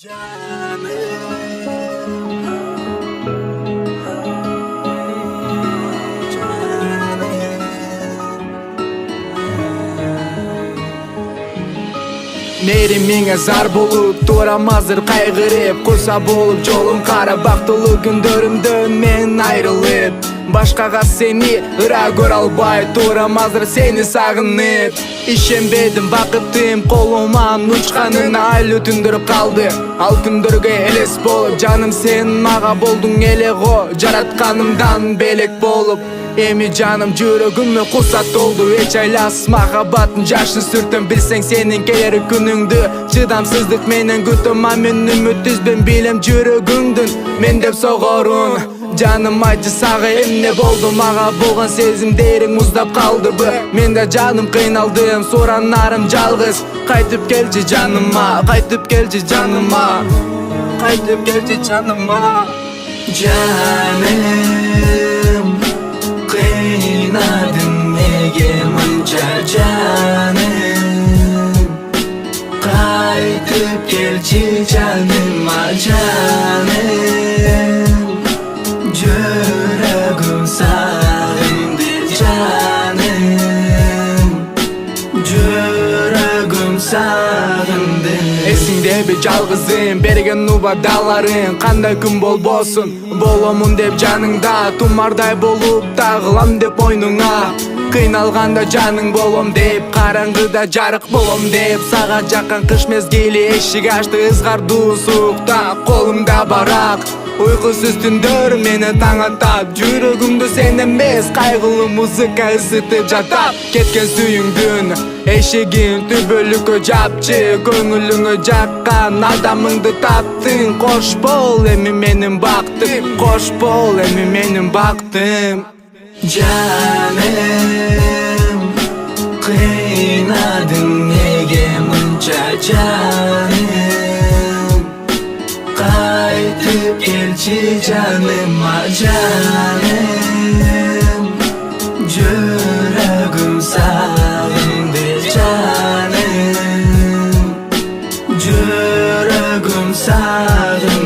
Meyriming'e zar bolup duram hazır kaygırıp Kursa bolup jolum kara baktılы gündörümdön men ayrılıp Başkaga seni ıra gör albay duram hazır seni sagınıp İşembedim bakıttım kolumdan uçkanına aylı tündürüp kaldı Al kündürge eles bolup canım sen maga boldun ele go Jaratkanımdan belek bolup Emi canım жүрөгүмө кусат толду эч айлас махабаттын жашын сүртөм билсең сенин келер күнүңдү чыдамсыздык менен күтөм а мен үмүт үзбөм билем жүрөгүңдүн мен деп согорун жаным айтчы сага эмне болду мага болгон сезимдериң муздап калдыбы мен да жаным кыйналдым суранарым жалгыз кайтып келчи жаныма кайтып келчи жаныма кайтып келчи жаныма Canım kıynadın nege mınca canım Kaytıp gelçi canıma canım Yüreğim sağındı canım Yüreğim sağındı Esingde bir жалгызым берген убадаларың кандай күн болбосун боломун деп жаныңда тумардай болуп тагылам деп мойнуңа кыйналганда жаның болом деп караңгыда жарык болом деп сага жаккан кыш мезгили эшик ачты ызгардуу суукта колумда барак уйкусуз түндөр мени таң атат жүрөгүмдү сен эмес кайгылуу музыка ысытып жатат кеткен сүйүңдүн эшигин түбөлүккө жапчы көңүлүңө жаккан адамыңды таптың кош бол эми менин бактым кош бол эми менин бактым Canım kıynadın nege mınca canım Kaytıp gelçi canıma canım Yüreğim sağındı canım Yüreğim sağındı